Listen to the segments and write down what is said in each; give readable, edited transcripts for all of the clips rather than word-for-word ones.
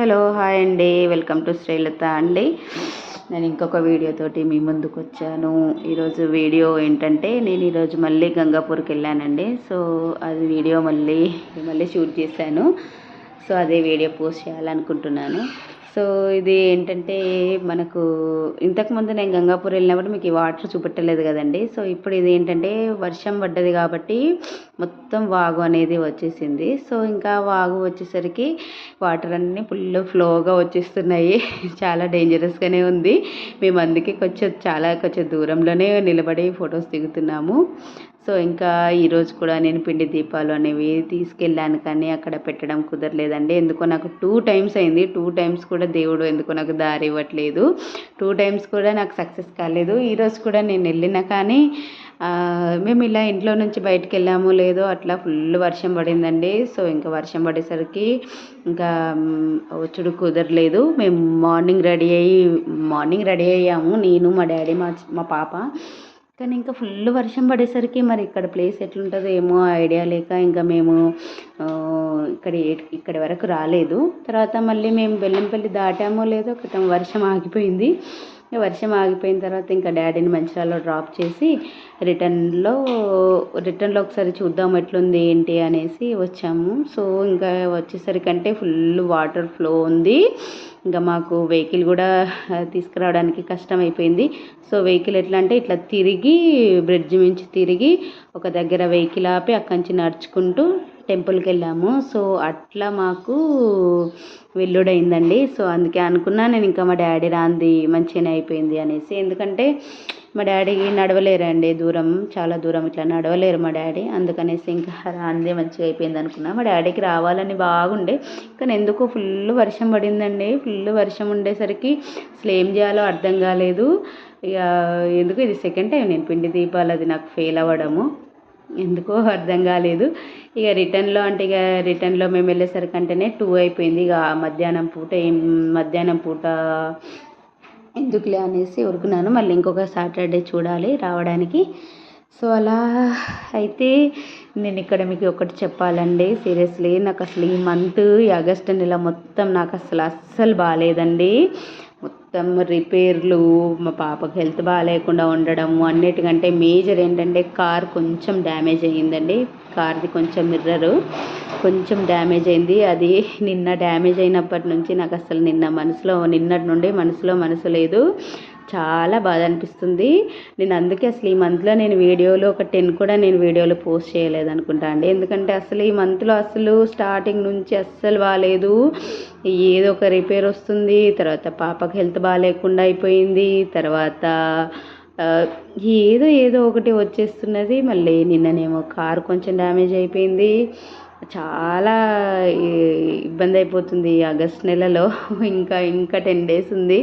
Hello hi అండి, welcome to Srilatha అండి. నేను ఇంకొక వీడియోతోటి మీ ముందుకు వచ్చాను. ఈరోజు వీడియో ఏంటంటే, నేను ఈరోజు మళ్ళీ గంగాపూర్కి వెళ్ళానండి. సో అది వీడియో మళ్ళీ షూట్ చేశాను. సో అదే వీడియో పోస్ట్ చేయాలనుకుంటున్నాను. సో ఇది ఏంటంటే, మనకు ఇంతకుముందు నేను గంగాపూర్ వెళ్ళినప్పుడు మీకు ఈ వాటర్ చూపెట్టలేదు కదండి. సో ఇప్పుడు ఇది ఏంటంటే, వర్షం పడ్డది కాబట్టి మొత్తం వాగు అనేది వచ్చేసింది. సో ఇంకా వాగు వచ్చేసరికి వాటర్ అన్నీ ఫుల్ ఫ్లోగా వచ్చేస్తున్నాయి. చాలా డేంజరస్గానే ఉంది. మేము అందుకే కొంచెం దూరంలోనే నిలబడి ఫొటోస్ దిగుతున్నాము. సో ఇంకా ఈరోజు కూడా నేను పిండి దీపాలు అనేవి తీసుకెళ్ళాను, కానీ అక్కడ పెట్టడం కుదరలేదండి. ఎందుకో నాకు 2 టైమ్స్ అయింది. 2 టైమ్స్ కూడా దేవుడు ఎందుకో నాకు దారి ఇవ్వట్లేదు. 2 టైమ్స్ కూడా నాకు సక్సెస్ కాలేదు. ఈరోజు కూడా నేను వెళ్ళినా కానీ మేము ఇలా ఇంట్లో నుంచి బయటకు వెళ్ళామో లేదో అట్లా ఫుల్ వర్షం పడిందండి. సో ఇంకా వర్షం పడేసరికి ఇంకా వచ్చుడు కుదరలేదు. మేము మార్నింగ్ రెడీ అయ్యాము, నేను, మా డాడీ, మా పాప. కానీ ఇంకా ఫుల్ వర్షం పడేసరికి మరి ఇక్కడ ప్లేస్ ఎట్లుంటుందో ఏమో ఐడియా లేక ఇంకా మేము ఇక్కడి వరకు రాలేదు. తర్వాత మళ్ళీ మేము బెల్లంపల్లి దాటామో లేదో వర్షం ఆగిపోయింది. వర్షం ఆగిపోయిన తర్వాత ఇంకా డాడీని మంచిర్యాలలో డ్రాప్ చేసి రిటర్న్లో ఒకసారి చూద్దాం ఎట్లుంది ఏంటి అనేసి వచ్చాము. సో ఇంకా వచ్చేసరికంటే ఫుల్ వాటర్ ఫ్లో ఉంది. ఇంకా మాకు వెహికల్ కూడా తీసుకురావడానికి కష్టం అయిపోయింది. సో వెహికల్ ఎట్లా అంటే ఇట్లా తిరిగి బ్రిడ్జ్ మించి తిరిగి ఒక దగ్గర వెహికల్ ఆపి అక్కడి నుంచి నడుచుకుంటూ టెంపుల్కి వెళ్ళాము. సో అట్లా మాకు వెల్లుడైందండి. సో అందుకే అనుకున్నా నేను ఇంకా మా డాడీ రాంది మంచిగానే అయిపోయింది అనేసి. ఎందుకంటే మా డాడీకి నడవలేరండి, చాలా దూరం ఇట్లా నడవలేరు మా డాడీ. అందుకనేసి ఇంకా రాందే మంచిగా అయిపోయింది అనుకున్నా. మా డాడీకి రావాలని బాగుండే, కానీ ఎందుకో ఫుల్ వర్షం పడిందండి. ఫుల్ వర్షం ఉండేసరికి అసలు ఏం చేయాలో అర్థం కాలేదు. ఇక ఎందుకు ఇది సెకండ్ టైం నేను పిండి దీపాలు అది నాకు ఫెయిల్ అవ్వడము, ఎందుకో అర్థం కాలేదు. ఇక రిటర్న్లో మేము వెళ్ళేసరికి అంటేనే 2 అయిపోయింది. ఇక మధ్యాహ్నం పూట ఎందుకులే అనేసి ఉరుకున్నాను. మళ్ళీ ఇంకొక సాటర్డే చూడాలి రావడానికి. సో అలా అయితే నేను ఇక్కడ మీకు ఒకటి చెప్పాలండి, సీరియస్లీ నాకు అసలు ఈ మంత్ ఆగస్టు నెల మొత్తం నాకు అస్సలు బాగాలేదండి. మొత్తం రిపేర్లు, మా పాపకి హెల్త్ బాగాలేకుండా ఉండడము, అన్నిటికంటే మేజర్ ఏంటంటే కార్ కొంచెం డ్యామేజ్ అయ్యిందండి. కార్ది కొంచెం మిర్రరు కొంచెం డ్యామేజ్ అయింది. అది నిన్న డ్యామేజ్ అయినప్పటి నుంచి నాకు అసలు నిన్నటి నుండి మనసు లేదు. చాలా బాధ అనిపిస్తుంది. నేను అందుకే అసలు ఈ మంత్లో నేను వీడియోలు ఒక 10 కూడా నేను వీడియోలు పోస్ట్ చేయలేదు అనుకుంటా అండి. ఎందుకంటే అసలు ఈ మంత్లో స్టార్టింగ్ నుంచి అస్సలు బాగాలేదు. ఏదో ఒక రిపేర్ వస్తుంది, తర్వాత పాపకి హెల్త్ బాగాలేకుండా అయిపోయింది, తర్వాత ఏదో ఒకటి వచ్చేస్తున్నది. మళ్ళీ నిన్ననేమో కారు కొంచెం డ్యామేజ్ అయిపోయింది. చాలా ఇబ్బంది అయిపోతుంది ఆగస్ట్ నెలలో. ఇంకా 10 డేస్ ఉంది,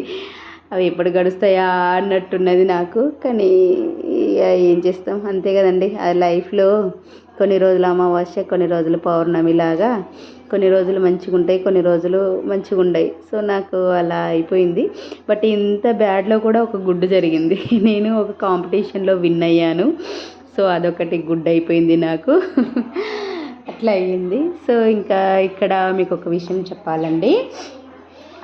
అవి ఎప్పుడు గడుస్తాయా అన్నట్టున్నది నాకు. కానీ ఏం చేస్తాం, అంతే కదండి. ఆ లైఫ్లో కొన్ని రోజులు అమావాస్య, కొన్ని రోజులు పౌర్ణమిలాగా, కొన్ని రోజులు మంచిగా ఉంటాయి, కొన్ని రోజులు మంచిగా ఉండవు. సో నాకు అలా అయిపోయింది. బట్ ఇంత బ్యాడ్లో కూడా ఒక గుడ్ జరిగింది. నేను ఒక కాంపిటీషన్లో విన్ అయ్యాను. సో అదొకటి గుడ్ అయిపోయింది నాకు. అట్లా అయ్యింది. సో ఇంకా ఇక్కడ మీకు ఒక విషయం చెప్పాలండి.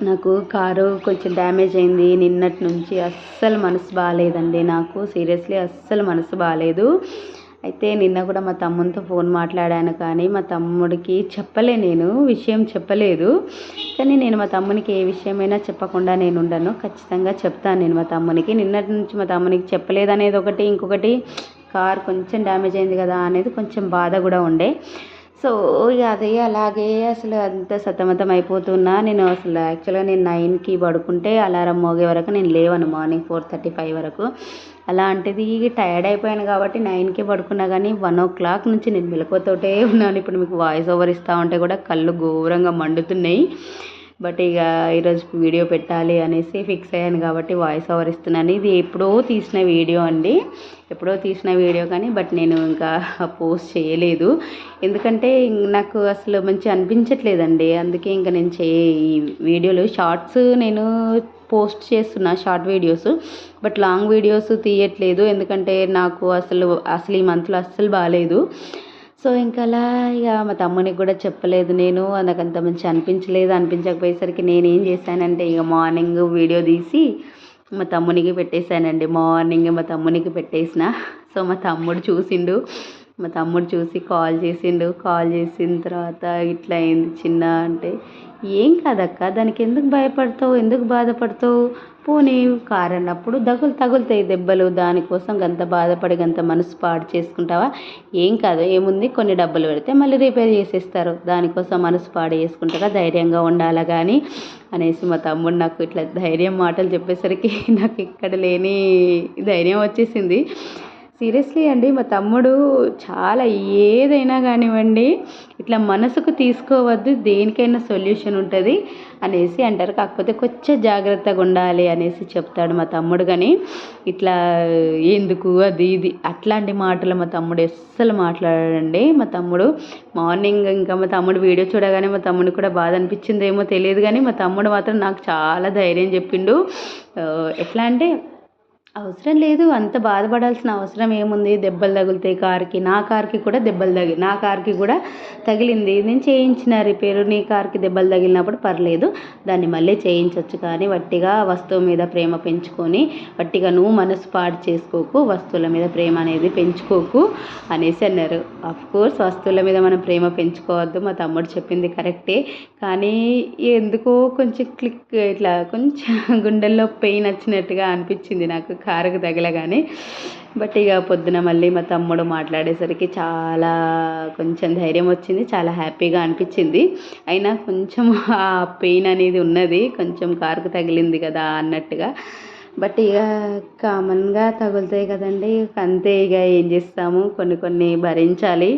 నాకు కారు కొంచెం డ్యామేజ్ అయింది. నిన్నటి నుంచి అస్సలు మనసు బాగాలేదండి నాకు, సీరియస్లీ అస్సలు మనసు బాగాలేదు. అయితే నిన్న కూడా మా తమ్మునితో ఫోన్ మాట్లాడాను, కానీ మా తమ్ముడికి విషయం చెప్పలేదు. కానీ నేను మా తమ్మునికి ఏ విషయమైనా చెప్పకుండా నేను ఉండను, ఖచ్చితంగా చెప్తాను నేను మా తమ్మునికి. నిన్నటి నుంచి మా తమ్మునికి చెప్పలేదు అనేది ఒకటి, ఇంకొకటి కార్ కొంచెం డ్యామేజ్ అయింది కదా అనేది కొంచెం బాధ కూడా ఉండే. సో ఇక అదే అలాగే అసలు అంత సతమతం అయిపోతున్నా. నేను అసలు యాక్చువల్గా నేను 9కి పడుకుంటే అలారం మోగే వరకు నేను లేవను, మార్నింగ్ 4:35 వరకు. అలాంటిది టైర్డ్ అయిపోయాను కాబట్టి 9కే పడుకున్నా, కానీ 1 o'clock నుంచి నేను మెలకువతోటే ఉన్నాను. ఇప్పుడు మీకు వాయిస్ ఓవర్ ఇస్తూ ఉంటే కూడా కళ్ళు ఘోరంగా మండుతున్నాయి. బట్ ఇక ఈరోజు వీడియో పెట్టాలి అనేసి ఫిక్స్ అయ్యాను కాబట్టి వాయిస్ ఓవర్ ఇస్తున్నాను. ఇది ఎప్పుడో తీసిన వీడియో కానీ బట్ నేను ఇంకా పోస్ట్ చేయలేదు. ఎందుకంటే నాకు అసలు మంచి అనిపించట్లేదండి. అందుకే ఇంకా నేను ఈ వీడియోలు షార్ట్స్ నేను పోస్ట్ చేస్తున్నా, short videos, but long videos తీయట్లేదు. ఎందుకంటే నాకు అసలు ఈ మంత్లో అస్సలు బాగాలేదు. సో ఇంకా అలా ఇక మా తమ్మునికి కూడా చెప్పలేదు నేను. నాకు అంత మంచి అనిపించలేదు. అనిపించకపోయేసరికి నేనేం చేశానంటే ఇక మార్నింగ్ వీడియో తీసి మా తమ్మునికి పెట్టేశానండి. మార్నింగ్ మా తమ్మునికి పెట్టేసిన. సో మా తమ్ముడు చూసిండు. మా తమ్ముడు చూసి కాల్ చేసిండు. కాల్ చేసిన తర్వాత ఇట్లా అయింది చిన్న అంటే, ఏం కాదక్క, దానికి ఎందుకు భయపడతావు, ఎందుకు బాధపడతావు, పోనీ కారు అన్నప్పుడు తగులుతాయి దెబ్బలు, దానికోసం గంత బాధపడి గంత మనసు పాడు చేసుకుంటావా, ఏం కాదు, ఏముంది, కొన్ని డబ్బులు పెడితే మళ్ళీ రిపేర్ చేసేస్తారు, దానికోసం మనసు పాడు చేసుకుంటారా, ధైర్యంగా ఉండాలా కానీ అనేసి మా తమ్ముడు నాకు ఇట్లా ధైర్యం మాటలు చెప్పేసరికి నాకు ఇక్కడ లేని ధైర్యం వచ్చేసింది. సీరియస్లీ అండి, మా తమ్ముడు చాలా ఏదైనా కానివ్వండి ఇట్లా మనసుకు తీసుకోవద్దు, దేనికైనా సొల్యూషన్ ఉంటుంది అనేసి అంటారు. కాకపోతే కొంచెం జాగ్రత్తగా ఉండాలి అనేసి చెప్తాడు మా తమ్ముడు. కానీ ఇట్లా ఎందుకు అది ఇది అట్లాంటి మాటలు మా తమ్ముడు అస్సలు మాట్లాడండి. మా తమ్ముడు మార్నింగ్ ఇంకా మా తమ్ముడు వీడియో చూడగానే మా తమ్ముడికి కూడా బాధ అనిపించిందేమో తెలియదు, కానీ మా తమ్ముడు మాత్రం నాకు చాలా ధైర్యం చెప్పిండు. ఎట్లా అంటే, అవసరం లేదు, అంత బాధపడాల్సిన అవసరం ఏముంది, దెబ్బలు తగులుతాయి కార్కి, నా కార్కి కూడా నా కార్కి కూడా తగిలింది, నేను చేయించిన రిపేరు, నీ కార్కి దెబ్బలు తగిలినప్పుడు పర్లేదు, దాన్ని మళ్ళీ చేయించవచ్చు, కానీ వట్టిగా వస్తువు మీద ప్రేమ పెంచుకొని వట్టిగా నువ్వు మనసు పాడు చేసుకోకు, వస్తువుల మీద ప్రేమ అనేది పెంచుకోకు అనేసి అన్నారు. కోర్స్ వస్తువుల మీద మనం ప్రేమ పెంచుకోవద్దు, మా తమ్ముడు చెప్పింది కరెక్టే, కానీ ఎందుకో కొంచెం క్లిక్ ఇట్లా కొంచెం గుండెల్లో పెయిన్ వచ్చినట్టుగా అనిపించింది నాకు కారుకు తగలగానే. బట్ ఇక పొద్దున మళ్ళీ మా తమ్ముడు మాట్లాడేసరికి చాలా కొంచెం ధైర్యం వచ్చింది, చాలా హ్యాపీగా అనిపించింది. అయినా కొంచెం ఆ పెయిన్ అనేది ఉన్నది, కొంచెం కారుకు తగిలింది కదా అన్నట్టుగా. బట్ ఇక కామన్గా తగులుతాయి కదండి, అంతే, ఇక ఏం చేస్తాము, కొన్ని భరించాలి.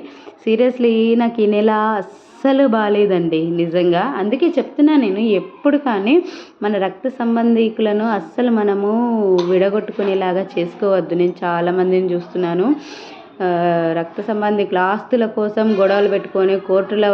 సీరియస్లీ నాకు ఈ నెల అస్సలు బాగాలేదండి నిజంగా. అందుకే చెప్తున్నా నేను, ఎప్పుడు కానీ మన రక్త సంబంధీకులను అస్సలు మనము విడగొట్టుకునేలాగా చేసుకోవద్దు. నేను చాలామందిని చూస్తున్నాను, రక్త సంబంధికుల ఆస్తుల కోసం గొడవలు పెట్టుకొని కోర్టుల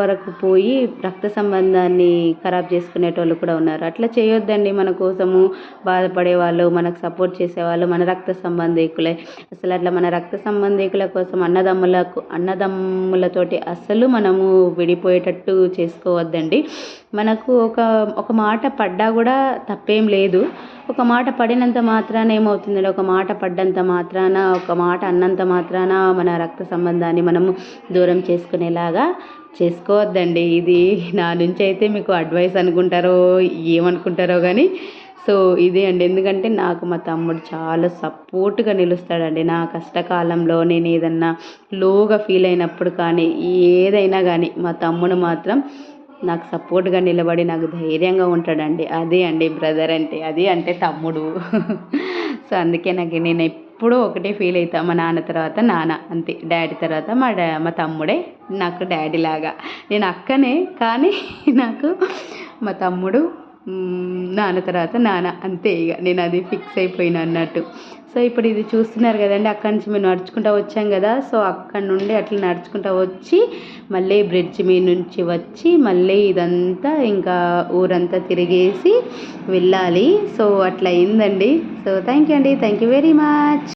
వరకు పోయి రక్త సంబంధాన్ని ఖరాబ్ చేసుకునేటోళ్ళు కూడా ఉన్నారు. అట్లా చేయొద్దండి. మన కోసము బాధపడే వాళ్ళు, మనకు సపోర్ట్ చేసేవాళ్ళు మన రక్త సంబంధికులే. అసలు అట్లా మన రక్త సంబంధికుల కోసం అన్నదమ్ములతోటి అస్సలు మనము విడిపోయేటట్టు చేసుకోవద్దండి. మనకు ఒక మాట పడ్డా కూడా తప్పేం లేదు. ఒక మాట పడినంత మాత్రాన ఏమవుతుందండి, ఒక మాట పడ్డంత మాత్రాన, ఒక మాట అన్నంత మాత్రాన మన రక్త సంబంధాన్ని మనము దూరం చేసుకునేలాగా చేసుకోవద్దండి. ఇది నా నుంచి అయితే మీకు అడ్వైస్ అనుకుంటారో ఏమనుకుంటారో కానీ, సో ఇదే అండి. ఎందుకంటే నాకు మా తమ్ముడు చాలా సపోర్ట్గా నిలుస్తాడండి. నా కష్టకాలంలో నేను ఏదన్నా లోగా ఫీల్ అయినప్పుడు కానీ ఏదైనా కానీ మా తమ్ముడు మాత్రం నాకు సపోర్ట్గా నిలబడి నాకు ధైర్యంగా ఉంటాడండి. అదే అండి బ్రదర్ అంటే, అది అంటే తమ్ముడు. సో అందుకే నేను ఎప్పుడూ ఒకటే ఫీల్ అవుతాను, మా నాన్న తర్వాత నాన్న అంతే, డాడీ తర్వాత మా తమ్ముడే నాకు డాడీ లాగా. నేను అక్కనే, కానీ నాకు మా తమ్ముడు నాన్న తర్వాత నాన్న అంతే. ఇక నేను అది ఫిక్స్ అయిపోయినా అన్నట్టు. సో ఇప్పుడు ఇది చూస్తున్నారు కదండి, అక్కడి నుంచి మేము నడుచుకుంటూ వచ్చాం కదా. సో అక్కడి నుండి అట్లా నడుచుకుంటూ వచ్చి మళ్ళీ బ్రిడ్జ్ మీద నుంచి వచ్చి మళ్ళీ ఇదంతా ఇంకా ఊరంతా తిరిగేసి వెళ్ళాలి. సో అట్లా అయిందండి. సో థ్యాంక్ యూ అండి, థ్యాంక్ యూ వెరీ మచ్.